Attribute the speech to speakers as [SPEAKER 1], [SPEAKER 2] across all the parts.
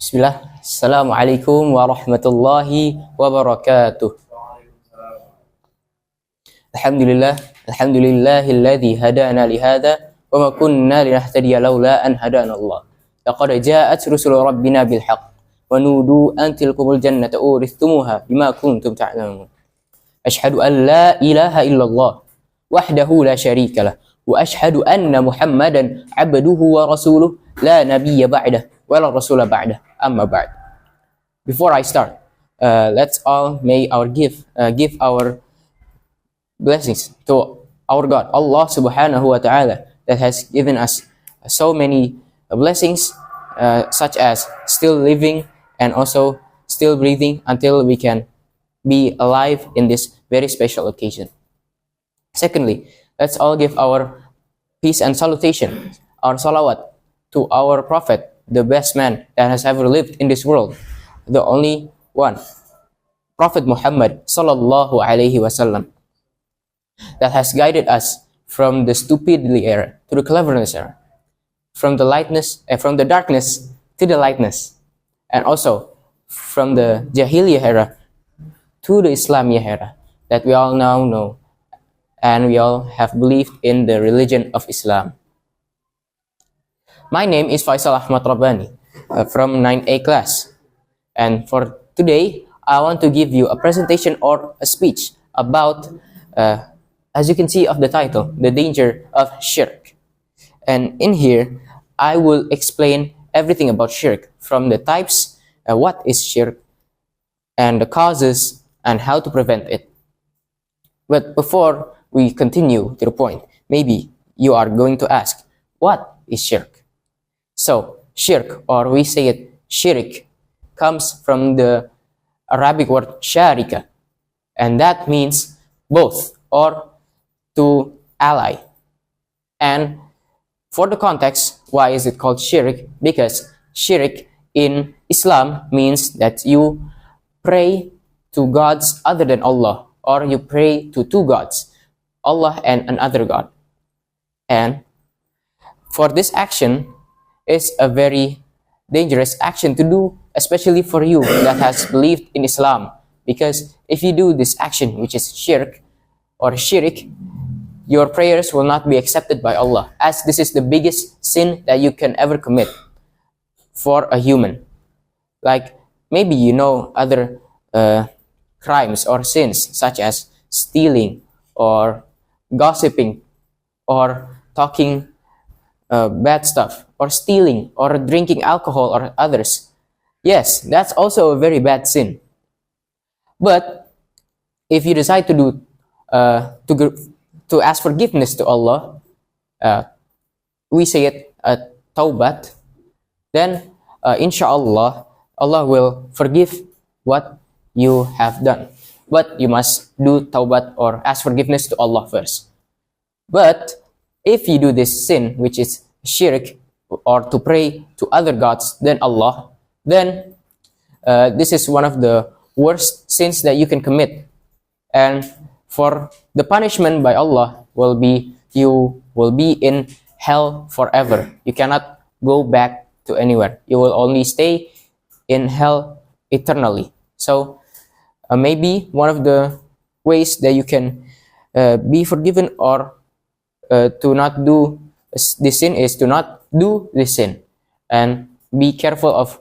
[SPEAKER 1] Bismillah. Assalamualaikum warahmatullahi wabarakatuh. Alhamdulillah, alhamdulillahilladzi hadana li hadza wa ma kunna linahtadiya laula an hadana Allah. Laqad ja'at rusul rabbina bil haqq wa nudu an tilkumul jannata urithumuha bima kuntum ta'lamun. Ashhadu an la ilaha illallah wahdahu la syarika lah wa ashhadu anna Muhammadan 'abduhu wa rasuluh la nabiyya ba'dah wa la rasula ba'dah. Amma ba'd. Before I start, let's all give our blessings to our God, Allah subhanahu wa ta'ala, that has given us so many blessings, such as still living and also still breathing until we can be alive in this very special occasion. Secondly, let's all give our peace and salutation, our salawat to our Prophet, the best man that has ever lived in this world, the only one, Prophet Muhammad sallallahu alaihi wasallam, that has guided us from the stupidity era to the cleverness era, from the darkness to the lightness, and also from the Jahiliyah era to the Islamiyah era that we all now know, and we all have believed in the religion of Islam. My name is Faisal Ahmad Rabbani from 9A class, and for today I want to give you a presentation or a speech about, as you can see of the title, the danger of shirk. And in here I will explain everything about shirk, from the types, what is shirk, and the causes and how to prevent it. But before we continue to the point, maybe you are going to ask, what is shirk? So, shirk, or we say it shirik, comes from the Arabic word sharika, and that means both or to ally. And for the context, why is it called shirik? Because shirik in Islam means that you pray to gods other than Allah, or you pray to two gods, Allah and another god. And for this action is a very dangerous action to do, especially for you that has believed in Islam, because if you do this action, which is shirk or shirik, your prayers will not be accepted by Allah, as this is the biggest sin that you can ever commit for a human. Like maybe you know other crimes or sins, such as stealing or gossiping or talking bad stuff, or stealing, or drinking alcohol, or others. Yes, that's also a very bad sin. But if you decide to do to ask forgiveness to Allah, we say it taubat, then inshallah Allah will forgive what you have done. But you must do taubat or ask forgiveness to Allah first. But if you do this sin, which is shirk, or to pray to other gods than Allah, then this is one of the worst sins that you can commit. And for the punishment by Allah will be, you will be in hell forever. You cannot go back to anywhere. You will only stay in hell eternally. So maybe one of the ways that you can be forgiven or to not do this sin is to not do this sin, and be careful of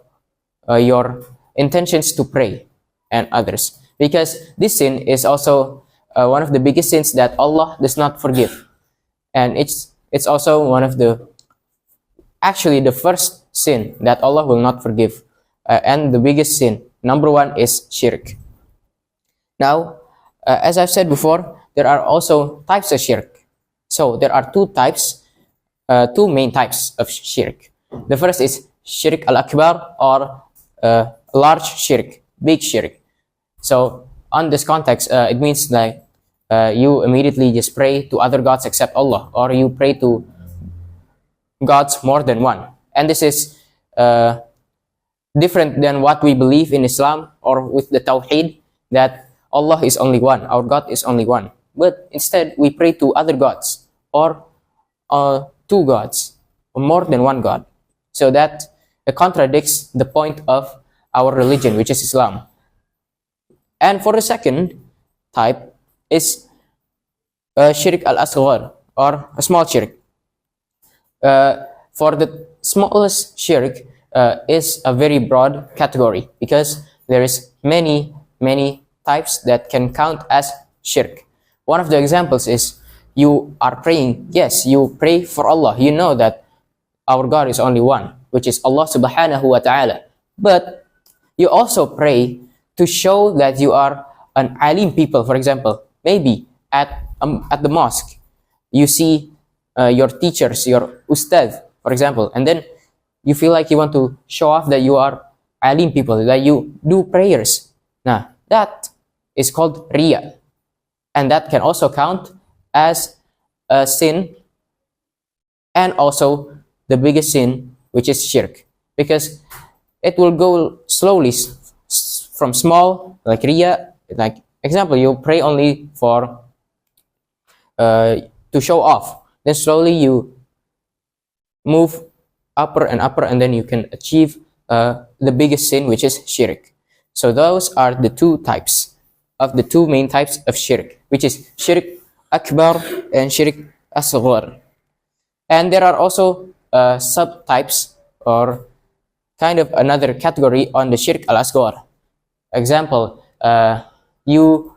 [SPEAKER 1] your intentions to pray and others, because this sin is also one of the biggest sins that Allah does not forgive, and it's also one of the, actually the first sin that Allah will not forgive, and the biggest sin, number one, is shirk. Now, as I've said before, there are also types of shirk. So there are two main types of shirk. The first is shirk al-akbar, or large shirk, big shirk. So on this context, it means that you immediately just pray to other gods except Allah, or you pray to gods more than one. And this is different than what we believe in Islam or with the Tawheed, that Allah is only one, our God is only one. But instead, we pray to other gods, or two gods, or more than one God. So that contradicts the point of our religion, which is Islam. And for the second type is shirk al-asghar, or a small shirk. For the smallest shirk is a very broad category, because there is many types that can count as shirk. One of the examples is you are praying. Yes, you pray for Allah. You know that our God is only one, which is Allah subhanahu wa ta'ala. But you also pray to show that you are an alim people. For example, maybe at the mosque, you see your teachers, your ustad, for example, and then you feel like you want to show off that you are alim people, that you do prayers. Now, that is called riya. And that can also count as a sin, and also the biggest sin, which is shirk, because it will go slowly from small, like riya. Like example, you pray only for to show off, then slowly you move upper and upper, and then you can achieve the biggest sin, which is shirk. So those are the two main types of shirk, which is shirk akbar and shirk asghar. And there are also subtypes, or kind of another category on the shirk al-asghar. Example, you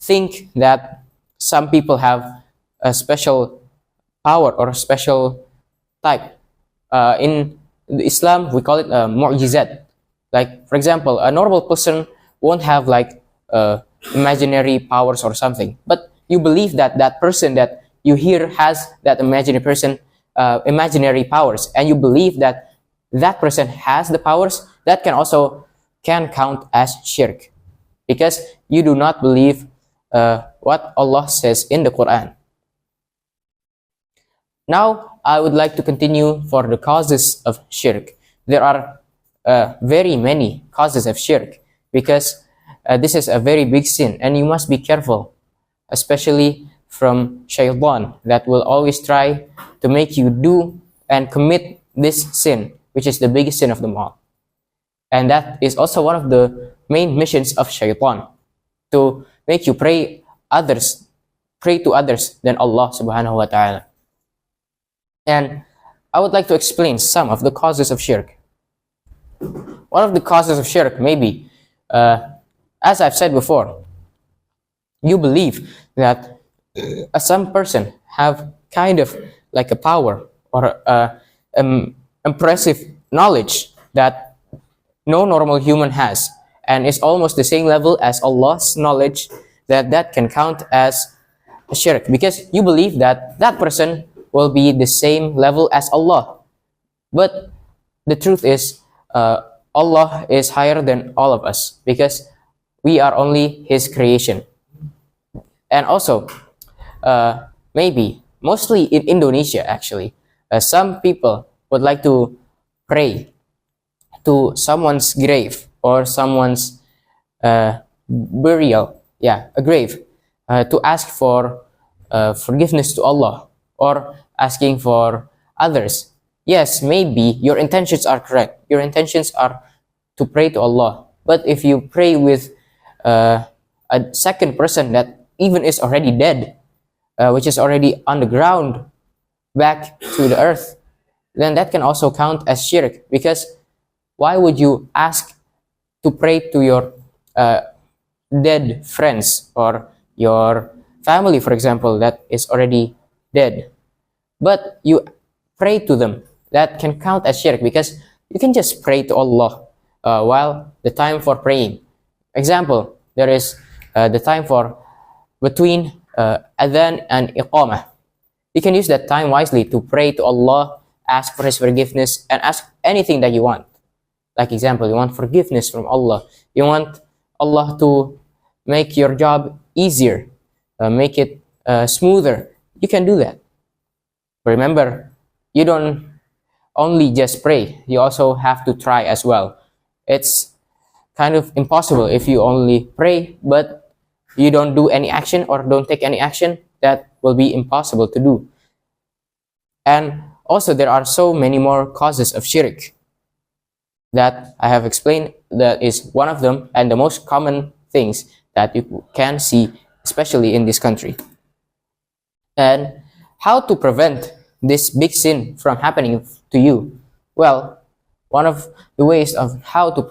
[SPEAKER 1] think that some people have a special power or a special type. In Islam, we call it mu'jizat. Like, for example, a normal person won't have like imaginary powers or something, but you believe that that person that you hear has that imaginary powers, and you believe that that person has the powers. That can also count as shirk, because you do not believe what Allah says in the Quran. Now, I would like to continue for the causes of shirk. There are very many causes of shirk, because this is a very big sin, and you must be careful, especially from shaitan, that will always try to make you do and commit this sin, which is the biggest sin of them all. And that is also one of the main missions of shaitan, to make you pray to others than Allah subhanahu wa ta'ala. And I would like to explain some of the causes of shirk. One of the causes of shirk may be, as I've said before, you believe that some person have kind of like a power or impressive knowledge that no normal human has, and it's almost the same level as Allah's knowledge, that can count as a shirk, because you believe that that person will be the same level as Allah. But the truth is, Allah is higher than all of us, because we are only His creation. And also, maybe, mostly in Indonesia actually, some people would like to pray to someone's grave, or someone's burial, a grave, to ask for forgiveness to Allah, or asking for others. Yes, maybe your intentions are correct. Your intentions are to pray to Allah. But if you pray with a second person that even is already dead, which is already on the ground, back to the earth, then that can also count as shirk, because why would you ask to pray to your dead friends or your family, for example, that is already dead, but you pray to them? That can count as shirk, because you can just pray to Allah while the time for praying. Example, there is the time for between adhan and iqamah. You can use that time wisely to pray to Allah, ask for His forgiveness, and ask anything that you want. Like example, you want forgiveness from Allah. You want Allah to make your job easier, make it smoother. You can do that. Remember, you don't only just pray, you also have to try as well. It's kind of impossible if you only pray but you don't do any action or don't take any action. That will be impossible to do. And also there are so many more causes of shirk. that I have explained, that is one of them and the most common things that you can see, especially in this country. And how to prevent this big sin from happening to you? Well, one of the ways of how to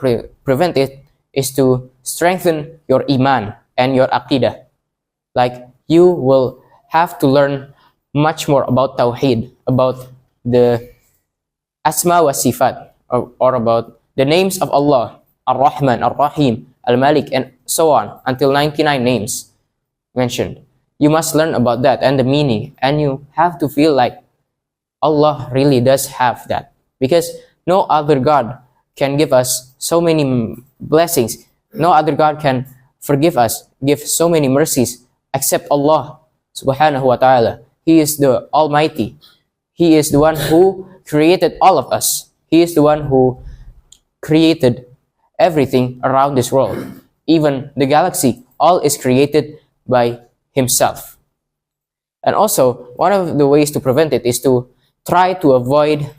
[SPEAKER 1] prevent it is to strengthen your iman and your aqidah. Like, you will have to learn much more about tawheed, about the asma wa sifat, or about the names of Allah, Ar-Rahman, Ar-Rahim, Al-Malik, and so on, until 99 names mentioned. You must learn about that and the meaning, and you have to feel like Allah really does have that, because no other God can give us so many blessings. No other God can forgive us, give so many mercies, except Allah subhanahu wa ta'ala. He is the Almighty. He is the one who created all of us. He is the one who created everything around this world. Even the galaxy, all is created by Himself. And also, one of the ways to prevent it is to try to avoid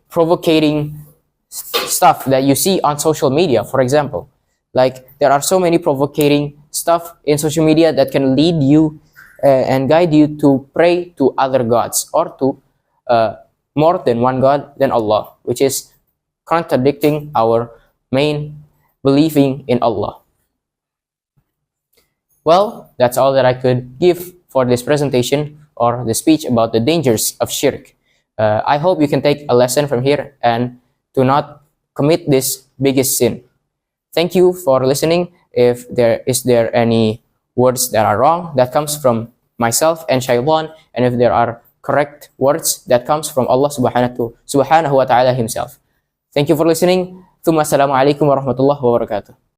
[SPEAKER 1] provocating stuff that you see on social media, for example. Like, there are so many provocating stuff in social media that can lead you and guide you to pray to other gods, or to more than one God than Allah, which is contradicting our main believing in Allah. Well, that's all that I could give for this presentation or the speech about the dangers of shirk. I hope you can take a lesson from here and do not commit this biggest sin. Thank you for listening. If there is any words that are wrong, that comes from myself and Shaytan, and if there are correct words, that comes from Allah subhanahu wa ta'ala Himself. Thank you for listening. Thumma assalamu alaikum warahmatullahi wabarakatuh.